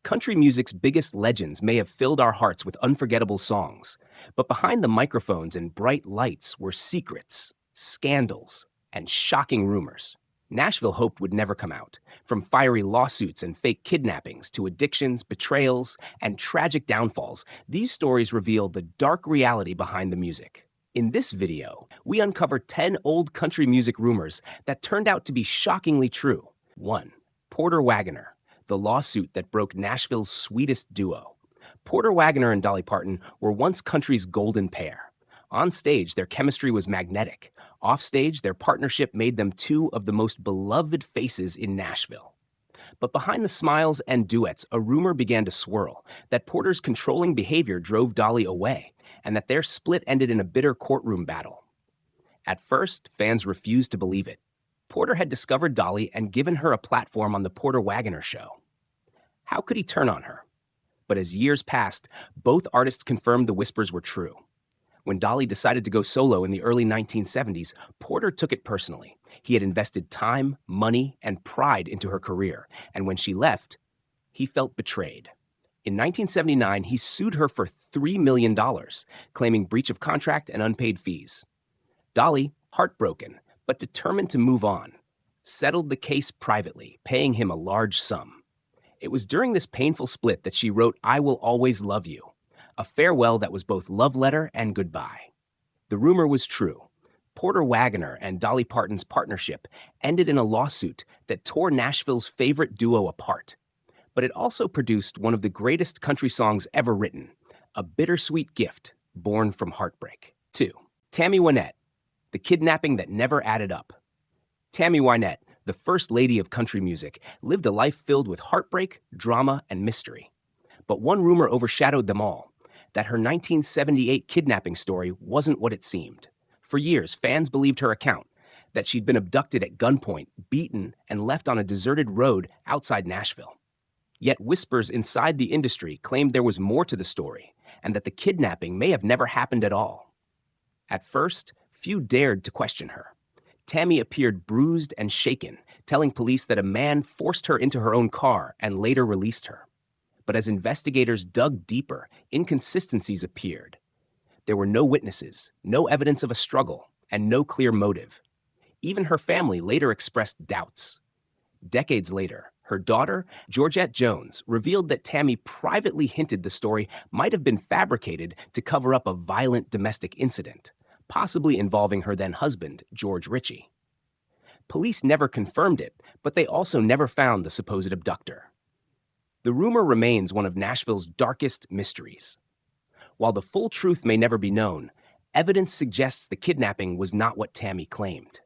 Country music's biggest legends may have filled our hearts with unforgettable songs, but behind the microphones and bright lights were secrets, scandals, and shocking rumors. Nashville hoped would never come out, from fiery lawsuits and fake kidnappings to addictions, betrayals, and tragic downfalls. These stories reveal the dark reality behind the music. In this video, we uncover 10 old country music rumors that turned out to be shockingly true. 1. Porter Wagoner, the lawsuit that broke Nashville's sweetest duo. Porter Wagoner and Dolly Parton were once country's golden pair. On stage, their chemistry was magnetic. Off stage, their partnership made them two of the most beloved faces in Nashville. But behind the smiles and duets, a rumor began to swirl that Porter's controlling behavior drove Dolly away, and that their split ended in a bitter courtroom battle. At first, fans refused to believe it. Porter had discovered Dolly and given her a platform on the Porter Wagoner show. How could he turn on her? But as years passed, both artists confirmed the whispers were true. When Dolly decided to go solo in the early 1970s, Porter took it personally. He had invested time, money, and pride into her career, and when she left, he felt betrayed. In 1979, he sued her for $3 million, claiming breach of contract and unpaid fees. Dolly, heartbroken, but determined to move on, settled the case privately, paying him a large sum. It was during this painful split that she wrote "I Will Always Love You," a farewell that was both love letter and goodbye. The rumor was true. Porter Wagoner and Dolly Parton's partnership ended in a lawsuit that tore Nashville's favorite duo apart. But it also produced one of the greatest country songs ever written, a bittersweet gift born from heartbreak. 2. Tammy Wynette, the kidnapping that never added up. Tammy Wynette, the first lady of country music, lived a life filled with heartbreak, drama, and mystery. But one rumor overshadowed them all, that her 1978 kidnapping story wasn't what it seemed. For years, fans believed her account, that she'd been abducted at gunpoint, beaten, and left on a deserted road outside Nashville. Yet whispers inside the industry claimed there was more to the story, and that the kidnapping may have never happened at all. At first, few dared to question her. Tammy appeared bruised and shaken, telling police that a man forced her into her own car and later released her. But as investigators dug deeper, inconsistencies appeared. There were no witnesses, no evidence of a struggle, and no clear motive. Even her family later expressed doubts. Decades later, her daughter, Georgette Jones, revealed that Tammy privately hinted the story might have been fabricated to cover up a violent domestic incident, possibly involving her then-husband, George Ritchie. Police never confirmed it, but they also never found the supposed abductor. The rumor remains one of Nashville's darkest mysteries. While the full truth may never be known, evidence suggests the kidnapping was not what Tammy claimed.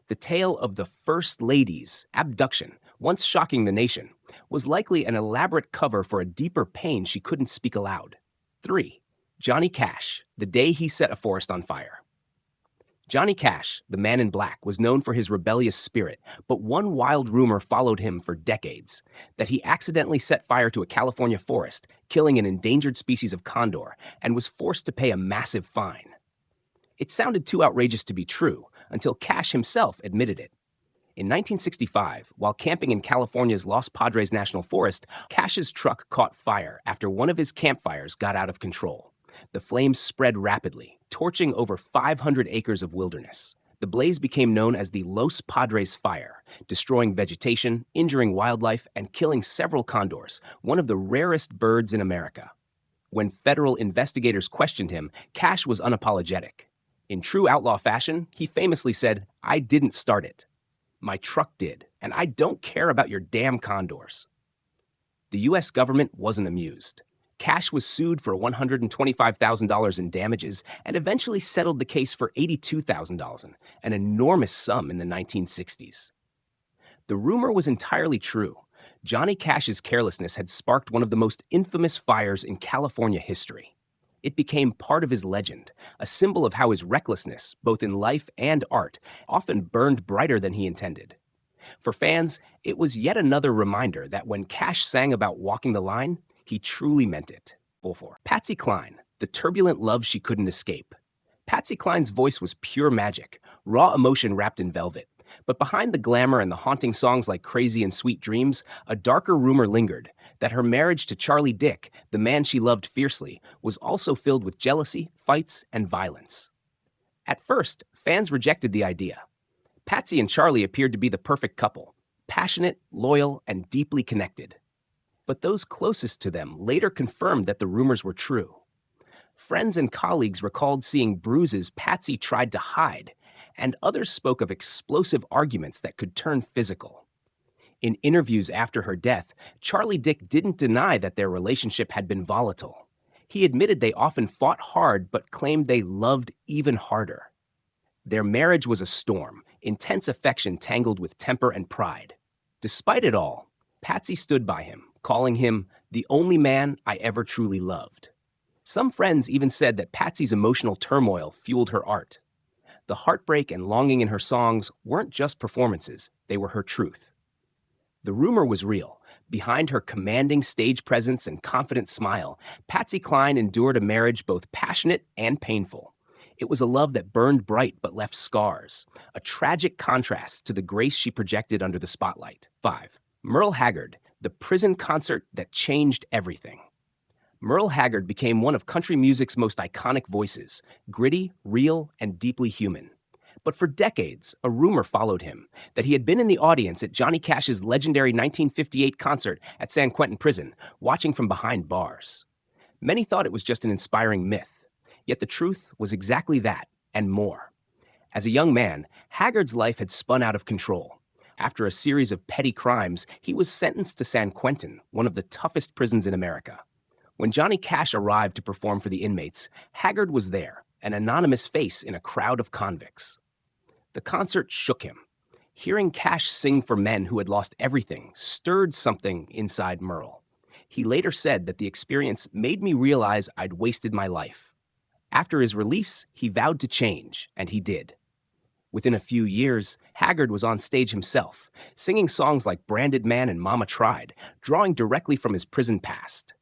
The tale of the First Lady's abduction, once shocking the nation, was likely an elaborate cover for a deeper pain she couldn't speak aloud. 3. Johnny Cash, the day he set a forest on fire. Johnny Cash, the Man in Black, was known for his rebellious spirit, but one wild rumor followed him for decades, that he accidentally set fire to a California forest, killing an endangered species of condor, and was forced to pay a massive fine. It sounded too outrageous to be true, until Cash himself admitted it. In 1965, while camping in California's Los Padres National Forest, Cash's truck caught fire after one of his campfires got out of control. The flames spread rapidly, torching over 500 acres of wilderness. The blaze became known as the Los Padres Fire, destroying vegetation, injuring wildlife, and killing several condors, one of the rarest birds in America. When federal investigators questioned him, Cash was unapologetic. In true outlaw fashion, he famously said, "I didn't start it. My truck did, and I don't care about your damn condors." The U.S. government wasn't amused. Cash was sued for $125,000 in damages and eventually settled the case for $82,000, an enormous sum in the 1960s. The rumor was entirely true. Johnny Cash's carelessness had sparked one of the most infamous fires in California history. It became part of his legend, a symbol of how his recklessness, both in life and art, often burned brighter than he intended. For fans, it was yet another reminder that when Cash sang about walking the line, he truly meant it. 4. Patsy Cline, the turbulent love she couldn't escape. Patsy Cline's voice was pure magic, raw emotion wrapped in velvet. But behind the glamour and the haunting songs like Crazy and Sweet Dreams, a darker rumor lingered that her marriage to Charlie Dick, the man she loved fiercely, was also filled with jealousy, fights, and violence. At first, fans rejected the idea. Patsy and Charlie appeared to be the perfect couple, passionate, loyal, and deeply connected. But those closest to them later confirmed that the rumors were true. Friends and colleagues recalled seeing bruises Patsy tried to hide, and others spoke of explosive arguments that could turn physical. In interviews after her death, Charlie Dick didn't deny that their relationship had been volatile. He admitted they often fought hard but claimed they loved even harder. Their marriage was a storm, intense affection tangled with temper and pride. Despite it all, Patsy stood by him, calling him the only man I ever truly loved. Some friends even said that Patsy's emotional turmoil fueled her art. The heartbreak and longing in her songs weren't just performances, they were her truth. The rumor was real. Behind her commanding stage presence and confident smile, Patsy Cline endured a marriage both passionate and painful. It was a love that burned bright but left scars, a tragic contrast to the grace she projected under the spotlight. 5. Merle Haggard, the prison concert that changed everything. Merle Haggard became one of country music's most iconic voices, gritty, real, and deeply human. But for decades, a rumor followed him that he had been in the audience at Johnny Cash's legendary 1958 concert at San Quentin Prison, watching from behind bars. Many thought it was just an inspiring myth, yet the truth was exactly that, and more. As a young man, Haggard's life had spun out of control. After a series of petty crimes, he was sentenced to San Quentin, one of the toughest prisons in America. When Johnny Cash arrived to perform for the inmates, Haggard was there, an anonymous face in a crowd of convicts. The concert shook him. Hearing Cash sing for men who had lost everything stirred something inside Merle. He later said that the experience made me realize I'd wasted my life. After his release, he vowed to change, and he did. Within a few years, Haggard was on stage himself, singing songs like Branded Man and Mama Tried, drawing directly from his prison past.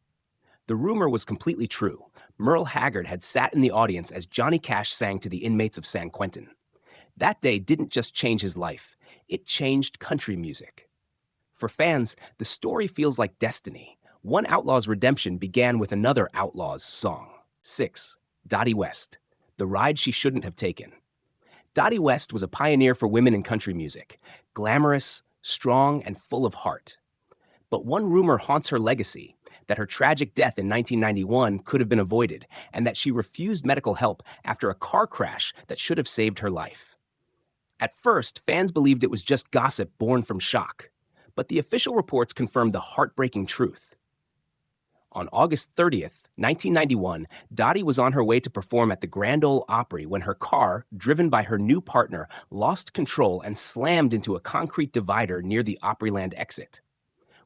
The rumor was completely true. Merle Haggard had sat in the audience as Johnny Cash sang to the inmates of San Quentin. That day didn't just change his life, it changed country music. For fans, the story feels like destiny. One outlaw's redemption began with another outlaw's song. 6. Dottie West, The Ride She Shouldn't Have Taken. Dottie West was a pioneer for women in country music, glamorous, strong, and full of heart. But one rumor haunts her legacy, that her tragic death in 1991 could have been avoided, and that she refused medical help after a car crash that should have saved her life. At first, fans believed it was just gossip born from shock, but the official reports confirmed the heartbreaking truth. On August 30th, 1991, Dottie was on her way to perform at the Grand Ole Opry when her car, driven by her new partner, lost control and slammed into a concrete divider near the Opryland exit.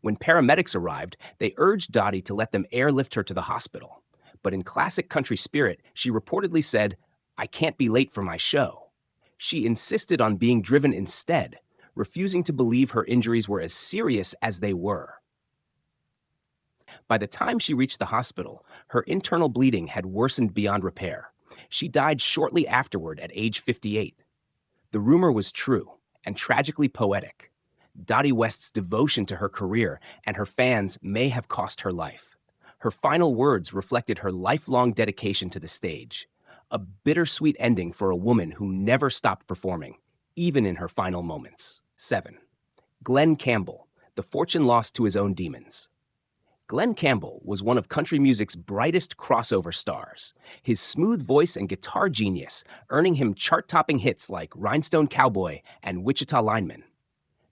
When paramedics arrived, they urged Dottie to let them airlift her to the hospital. But in classic country spirit, she reportedly said, "I can't be late for my show." She insisted on being driven instead, refusing to believe her injuries were as serious as they were. By the time she reached the hospital, her internal bleeding had worsened beyond repair. She died shortly afterward at age 58. The rumor was true and tragically poetic. Dottie West's devotion to her career and her fans may have cost her life. Her final words reflected her lifelong dedication to the stage, a bittersweet ending for a woman who never stopped performing, even in her final moments. 7. Glen Campbell, The Fortune Lost to His Own Demons. Glen Campbell was one of country music's brightest crossover stars, his smooth voice and guitar genius earning him chart-topping hits like Rhinestone Cowboy and Wichita Lineman.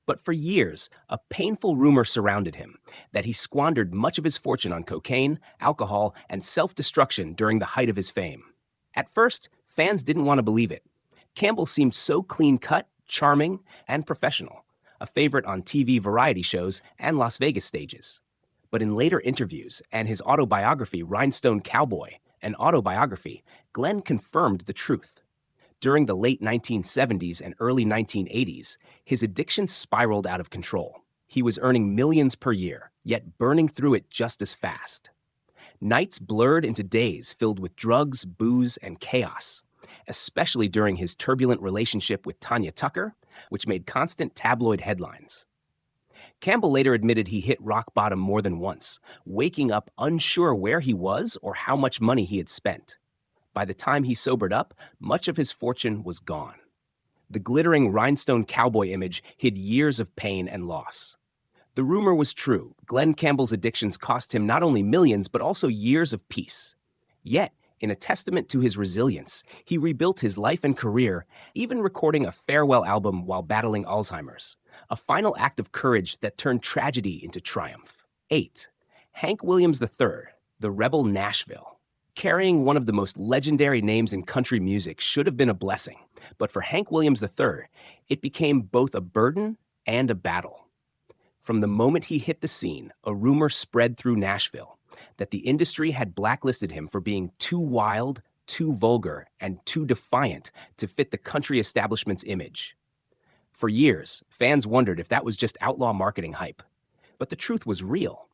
But for years, a painful rumor surrounded him that he squandered much of his fortune on cocaine, alcohol, and self-destruction during the height of his fame. At first, fans didn't want to believe it. Campbell seemed so clean-cut, charming, and professional, a favorite on TV variety shows and Las Vegas stages. But in later interviews and his autobiography, Rhinestone Cowboy, an autobiography, Glen confirmed the truth. During the late 1970s and early 1980s, his addiction spiraled out of control. He was earning millions per year, yet burning through it just as fast. Nights blurred into days filled with drugs, booze, and chaos. especially during his turbulent relationship with Tanya Tucker, which made constant tabloid headlines. Campbell later admitted he hit rock bottom more than once, waking up unsure where he was or how much money he had spent. By the time he sobered up, much of his fortune was gone. The glittering rhinestone cowboy image hid years of pain and loss. The rumor was true. Glenn Campbell's addictions cost him not only millions, but also years of peace. Yet, in a testament to his resilience, he rebuilt his life and career, even recording a farewell album while battling Alzheimer's, a final act of courage that turned tragedy into triumph. 8. Hank Williams III, the rebel Nashville. Carrying one of the most legendary names in country music should have been a blessing, but for Hank Williams III, it became both a burden and a battle. From the moment he hit the scene, a rumor spread through Nashville that the industry had blacklisted him for being too wild, too vulgar, and too defiant to fit the country establishment's image. For years, fans wondered if that was just outlaw marketing hype. But the truth was real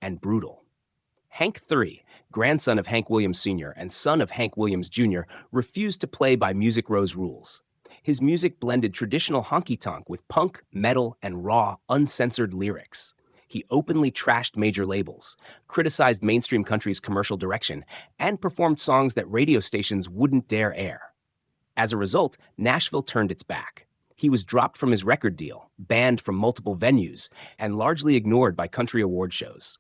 and brutal. Hank III, grandson of Hank Williams Sr. and son of Hank Williams Jr., refused to play by Music Row's rules. His music blended traditional honky-tonk with punk, metal, and raw, uncensored lyrics. He openly trashed major labels, criticized mainstream country's commercial direction, and performed songs that radio stations wouldn't dare air. As a result, Nashville turned its back. He was dropped from his record deal, banned from multiple venues, and largely ignored by country award shows.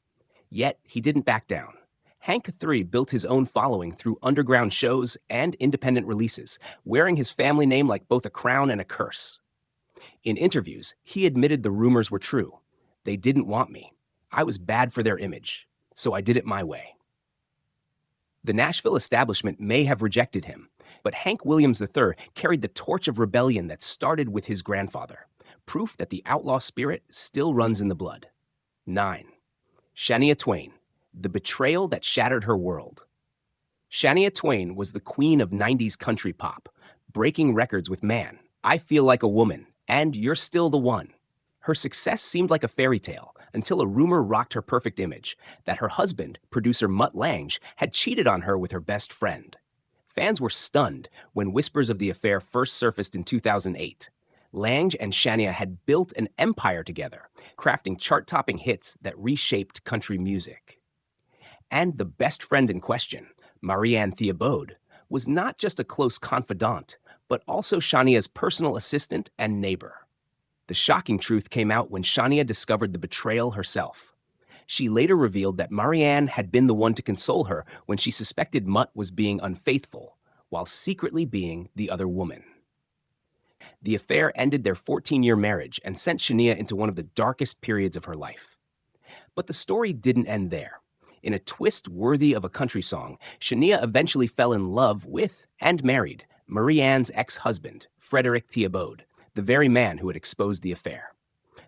Yet, he didn't back down. Hank III built his own following through underground shows and independent releases, wearing his family name like both a crown and a curse. In interviews, he admitted the rumors were true. They didn't want me. I was bad for their image, so I did it my way. The Nashville establishment may have rejected him, but Hank Williams III carried the torch of rebellion that started with his grandfather, proof that the outlaw spirit still runs in the blood. 9. Shania Twain, the betrayal that shattered her world. Shania Twain was the queen of 90s country pop, breaking records with Man, I Feel Like a Woman, and You're Still the One. Her success seemed like a fairy tale until a rumor rocked her perfect image that her husband, producer Mutt Lange, had cheated on her with her best friend. Fans were stunned when whispers of the affair first surfaced in 2008. Lange and Shania had built an empire together, crafting chart-topping hits that reshaped country music. And the best friend in question, Marianne Theobald, was not just a close confidant, but also Shania's personal assistant and neighbor. The shocking truth came out when Shania discovered the betrayal herself. She later revealed that Marianne had been the one to console her when she suspected Mutt was being unfaithful, while secretly being the other woman. The affair ended their 14-year marriage and sent Shania into one of the darkest periods of her life. But the story didn't end there. In a twist worthy of a country song, Shania eventually fell in love with and married Marianne's ex-husband, Frederick Theobald, the very man who had exposed the affair.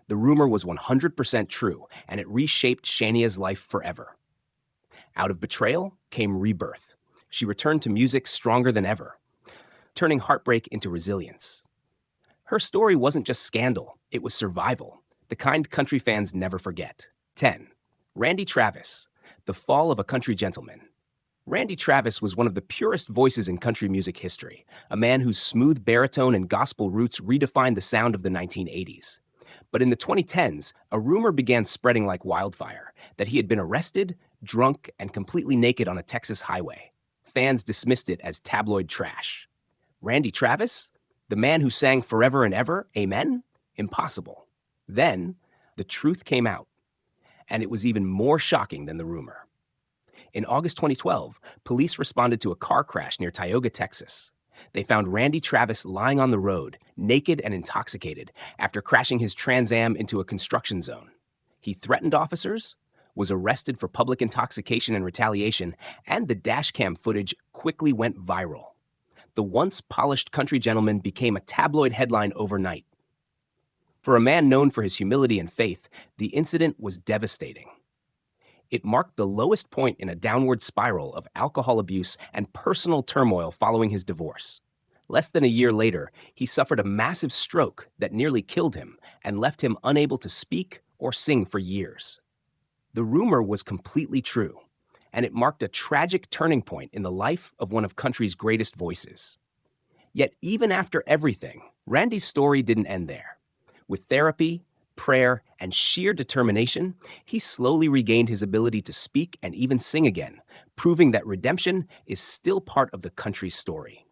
The rumor was 100% true, and it reshaped Shania's life forever. Out of betrayal came rebirth. She returned to music stronger than ever, turning heartbreak into resilience. Her story wasn't just scandal, it was survival, the kind country fans never forget. 10. Randy Travis, the fall of a country gentleman. Randy Travis was one of the purest voices in country music history, a man whose smooth baritone and gospel roots redefined the sound of the 1980s. But in the 2010s, a rumor began spreading like wildfire that he had been arrested, drunk, and completely naked on a Texas highway. Fans dismissed it as tabloid trash. Randy Travis? The man who sang Forever and Ever, Amen? Impossible. Then, the truth came out, and it was even more shocking than the rumor. In August 2012, police responded to a car crash near Tioga, Texas. They found Randy Travis lying on the road, naked and intoxicated, after crashing his Trans Am into a construction zone. He threatened officers, was arrested for public intoxication and retaliation, and the dashcam footage quickly went viral. The once polished country gentleman became a tabloid headline overnight. For a man known for his humility and faith, the incident was devastating. It marked the lowest point in a downward spiral of alcohol abuse and personal turmoil following his divorce. Less than a year later, he suffered a massive stroke that nearly killed him and left him unable to speak or sing for years. The rumor was completely true, and it marked a tragic turning point in the life of one of country's greatest voices. Yet even after everything, Randy's story didn't end there. With therapy, prayer, and sheer determination, he slowly regained his ability to speak and even sing again, proving that redemption is still part of the country's story.